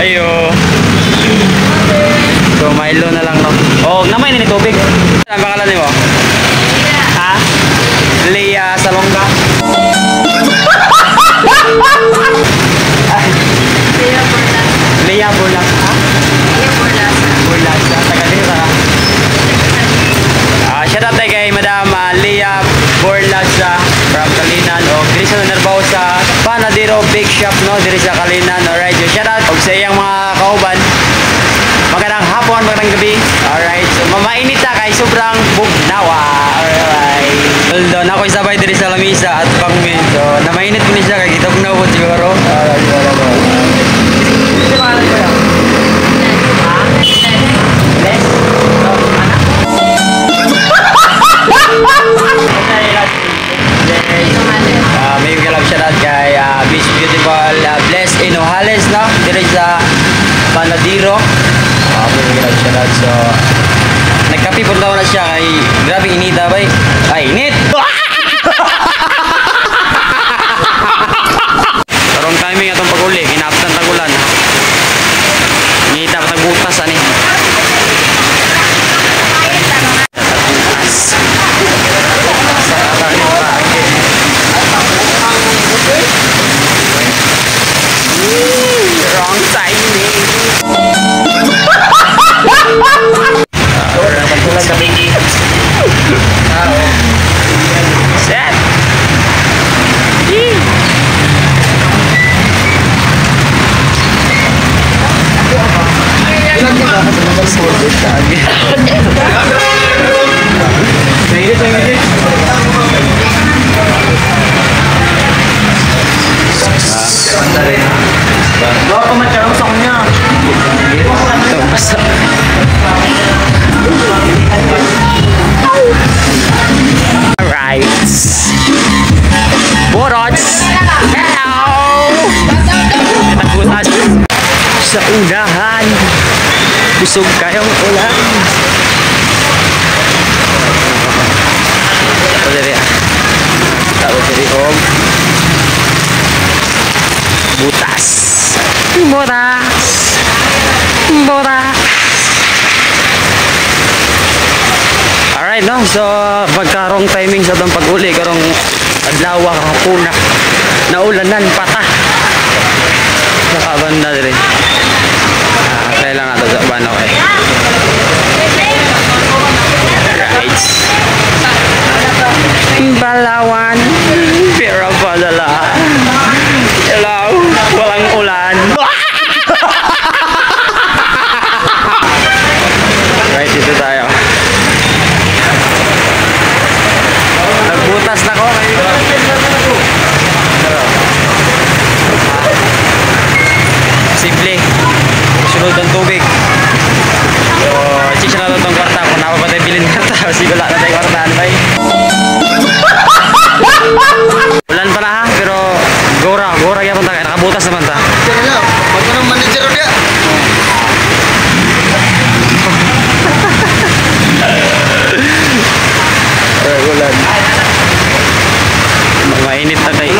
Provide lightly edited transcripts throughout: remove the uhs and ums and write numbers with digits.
Ayo. So Milo na lang no. Oh, namay ni tubig. Ano pangalan nimo? Ha? Leah Salonga. Leah Burlas. Ha? Burlas. Taga dito ka. Shout out kay Madam Leah Burlas from Kalinan o Grison Nervosa Panadero Big Shop no diri sa Kalinan. Alright, shout out og sa iyang mga kauban. Magandang hapon, magandang gabi. Alright, so mamainit na kay sobrang bugnawa. Alright. Well done, ako isabay diri sa lamisa at pangmin. So namainit ko ni siya kay kita bugnawa siguro. Alright, ito mga ano ba? Ha? Les? So, may galap siya natin kay Miss Beautiful Bless Inojales no? Diri sa Panadero. May galap siya natin. So nagkapi po daw na siya kay grabe inita ba eh. Ay init! Karong timing atong pag-uli kinaptan tagulan. Inita pa tagbutas ani. Wrong timing. Set. Alright. Borots. Hello. Nagbutas sa unahan. Busog kayong ulan. Tapos diri. Tapos diri og butas. Boras. Boras. Alright no, so pagkarong timing sa itong pag-uli, karong adlaw, karong puna, naulanan, pata. Nakabanda din. Kaya lang nato sa bano eh. Right. Balawan, pero padala. Hello, walang ulan. Right, dito tayo. Nagbutas na ko kayo. Simple. Sunod ang tubig. So, check na itong kwarta. Kung napapatay bilin kwarta. Sigula na tayo kwarta. Ano ba eh? Ulan pa na ha. Pero gora kaya punta kayo. Nakabutas naman ta. Sige lang. Magpunong manager ulit. Ulan. Mainit na tayo.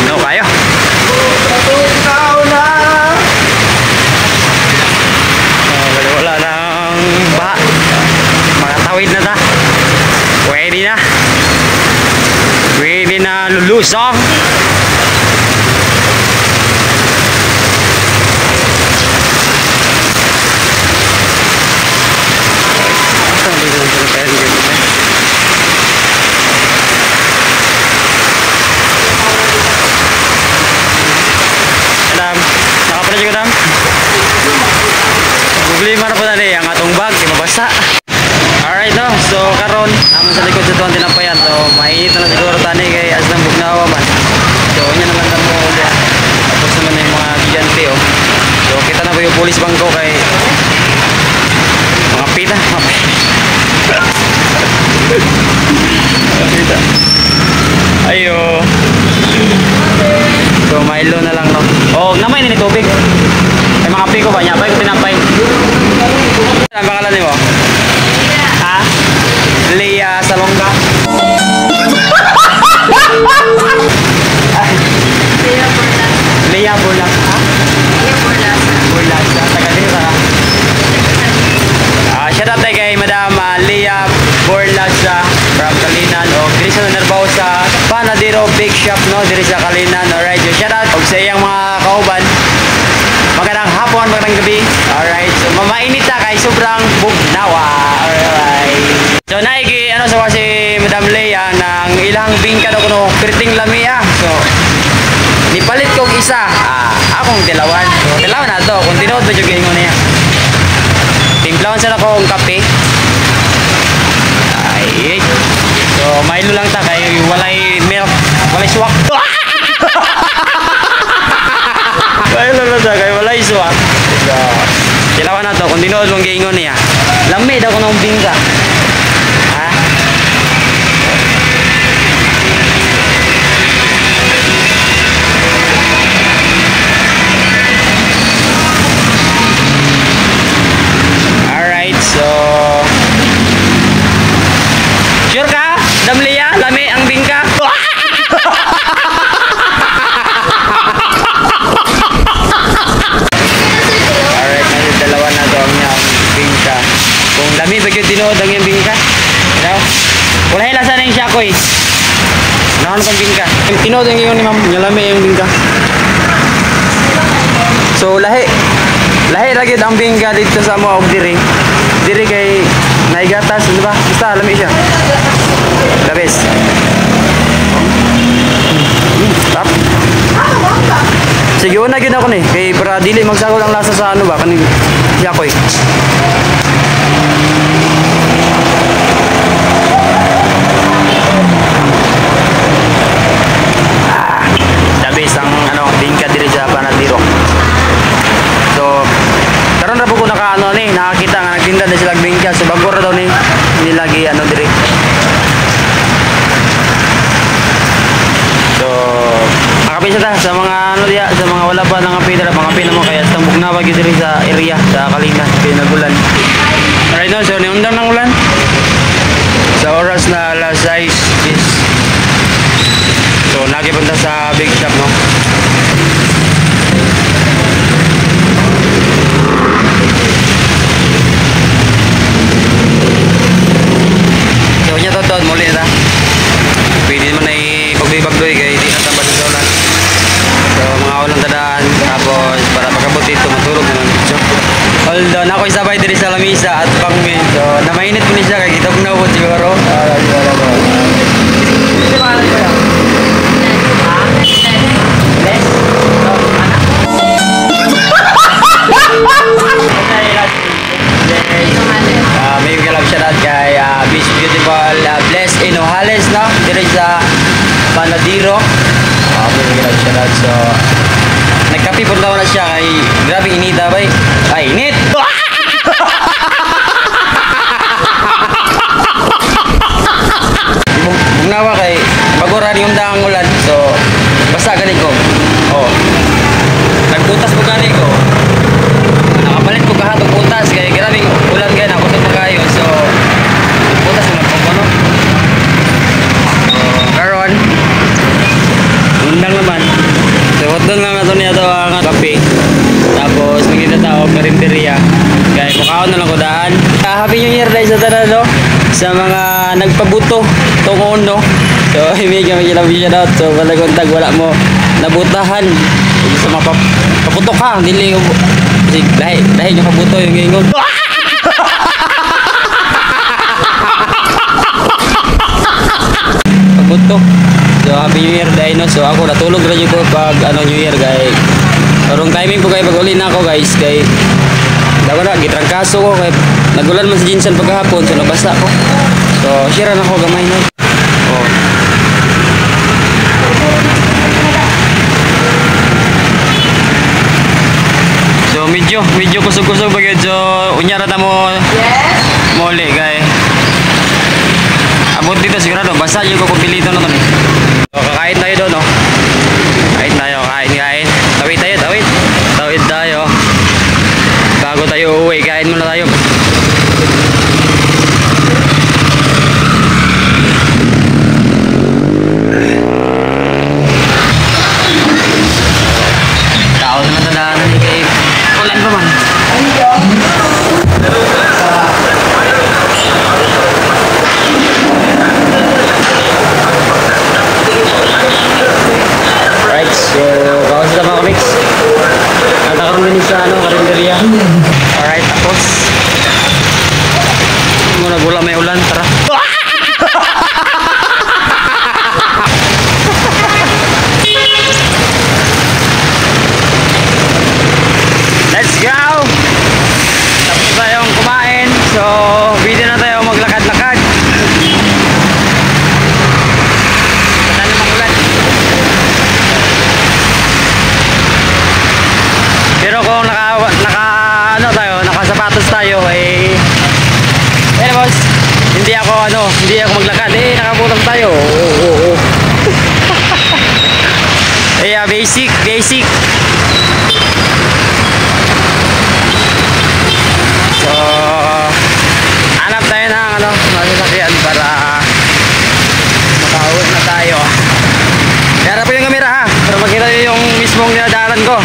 No, kayo. Wala nang baha. Makatawid na ta. Pwede na. Pwede na lulusong. Nakapalit ko dam. Problema na po na rin ang atong bag, di mabasa. Alright no, so karon naman sa likod sa tuwang tinapayan. So mainit na siguro tani kay Aslang Bugnawa man. So yun naman na mo ulit. Tapos naman na yung mga gigante oh. So kita na po yung police bangko kay mga pita. Ayo. So Milo na lang no. Oh, namay ni tubig. Ay mga piko ba niya? Bay ko tinapay. Ano pangalan nimo? Ha? Leah Salonga. Leah Burlas. Ha? Leah Burlas. no, diri sa Kalinan. Alright, so shout out og sa iyang mga kauban. Magandang hapon, magandang gabi. Alright, so mamainit na kay sobrang bugnawa. Alright. So naigi ano sa si Madam Leia ng ilang bingka daw kuno perting lamia. So nipalit kong isa. Akong tilawan. So tilawan na to. Kung tinood ba yung gingon niya. Timplawan sa akong kape. Ay. So Milo lang ta kay walay milk, walay suwak. Milo lang ta kay walay suwak. So tilawan na to. Kung tinood mong gingon niya. Lami daw kuno bingka. Ha? So, sure ka? Damliya, lami ang bingka. Alright, nasa dalawa na to ang bingka. Kung lami, bagyo tinood ang yung bingka. Daw? Wala hilasa na yung syakoy. Nahan kong bingka. Tinood ang yung ni ma'am, yung lami yung bingka. So, lahi lagi ang bingka dito sa mga diri. Diri kay naigatas, di ba? Basta alami siya. Labis. Tap. Sige, una gid ako ni kay para dili magsagol ang lasa sa ano ba kaning yakoy. Labis ang ano bingka diri sa Panadiro. So, karon ra po ko nakaano ni, nakakita nga nagtinda na sila bingka. So bago ra daw ni nilagi ano diri. So, makapisa ta sa mga ano diya, sa mga wala pa nang apida, mga pina mo kaya tambok na wagi diri sa area sa Kalinan, pinagulan. Right now, so niundang ng ulan. Sa oras na alas 6 is so nagipunta sa big shop no. Totoo muli na pwede naman ay pagbibagdoy kaya hindi na tambad sa ulan. So mga ulang tadaan tapos para pagkabot dito matulog naman so, although na ako'y sabay diri sa lamisa at pangmin so namainit po niya siya kaya kita kong naubot siguro may galap siya lahat kay Miss Beautiful Bless Inojales no? Dito sa Panadiro may galap siya lahat so nagkapi po na siya kay grabe inita ba ay init bugnawa kay bagura yung daang ulan so basta ganit ko nagbutas po ganit ko nakapalit ko kahatong butas kaya grabe ulan kaya nakusap pa kayo so butas mo nagpapano so karon undang naman so hotdog lang nato niya ito ang kape tapos magkita tao karinderya kaya mukhaon na lang ko daan happy new year guys sa tanan no sa mga nagpabuto tungkol no so mega shout out so balagon tag wala mo nabutahan sa mga paputok ha dili kasi lahi yung kabuto yung ingon kabuto so happy new year dahil no so ako natulog rin ko pag ano new year guys karong timing po kayo pag uli na ako guys kay daw na gitrangkaso ko kay nagulan man sa Jinsan pagkahapon so nabasa ko so share na ako gamay no so medyo kusog-kusog bagay so unya ra ta mo muli kay abot dito sigurado basa yung ko pilito na to ni so kakain tayo doon no kain tayo tawid tayo bago tayo uwi kain muna tayo tao naman tandaan kay ulan pa man din sa ano, karinderya. Alright, tapos. Muna gula may ulan, tara. Let's go! Tapos tayong kumain. So, video na tayo maglakad-lakad. Wala namang ulan. Pero kung nakasapatos tayo, boss, hindi ako maglakad. Nakabutang tayo. Oo. Basic. So, hanap tayo ng masasakyan para makauwi na tayo. Kaya po yung camera ha, para makita nyo yung mismong dinadaanan ko.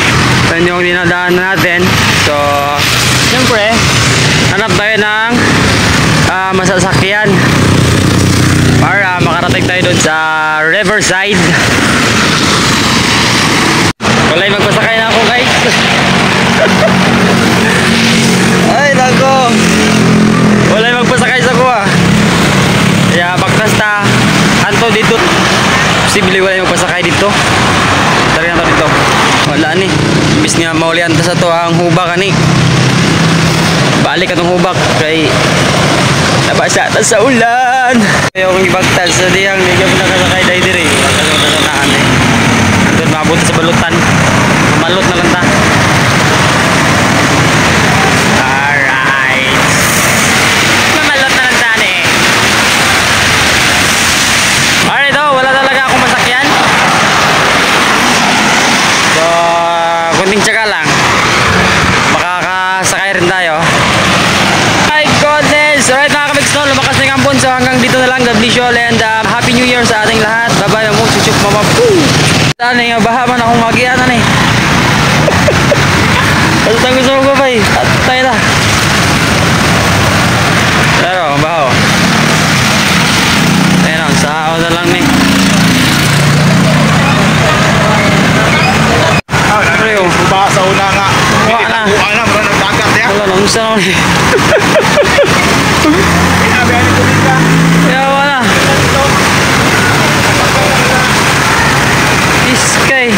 Ito yung dinadaanan natin. So, siyempre, hanap tayo ng masasakyan para makarating tayo doon sa Riverside. Walay magpasakay na ako, guys. Ay, nako. Walay magpasakay sa kuha. Kaya pagkasta anto dito. Posible walay magpasakay dito. Tari na to dito. Wala ni. Imbis nga maulian ta sa to ang hubak ani. Balik atong hubak kay nabasa ta sa ulan. Yung ibagtal sa diyang hindi ko nakasakay dahil diri. Pagkasunod na andun mabuti sa balutan. Malot na lang ta. Alright. Mamalot na lang ta ni. Alright daw, wala talaga akong masakyan. So, kunting tsaga lang. Makakasakay rin tayo. My goodness! Alright mga kamigs, no? Lumakas na yung ambon. So hanggang dito na lang. God bless you all and Happy New Year sa ating lahat. Bye-bye. Magsuchuk mama. Tani, baha man akong magianan eh. Basta gusto ko ba eh. At tayo na. Pero, baho. Ayun na, sa ako na lang eh. Ano yun? Baha sa una nga. Wala na. Wala na, marang nagdagat ya. Wala na, gusto naman eh. Kaya wala. Iskay.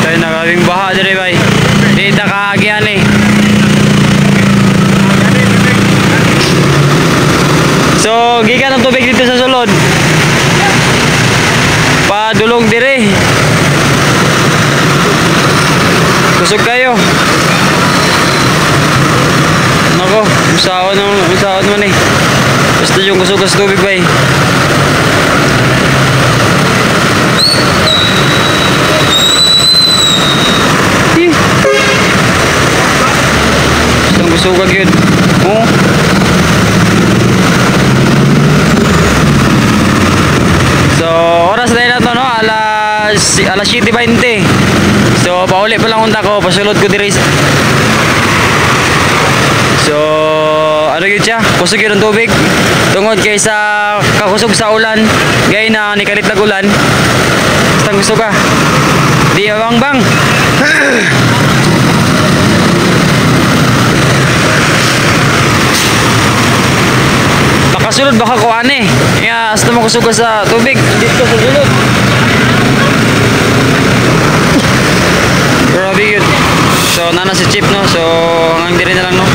Tayo nakabing baha diri bay. Di nakaagian eh. So, gikan ang tubig dito sa sulod. Padulong dire. Kusog kayo. Nako, usawan man eh. Basta yung kusog sa tubig ba eh. Basta kusog yun. Oh. So, oras na yun na to, no? Alas 7:20. So, pauli pa lang unta ko. Pasulod ko diri. So, ano yun siya? Kusog yun ang tubig. Tungod kay sa kakusog sa ulan. Gaya na nikalit na ulan. Basta gusto ka. Di bang. Makasulod baka kuan eh. Kaya hasta mo kusog sa tubig. Dito sa sulod. Grabe yun. So, nana si Chip, no? So, hanggang diri na lang, no?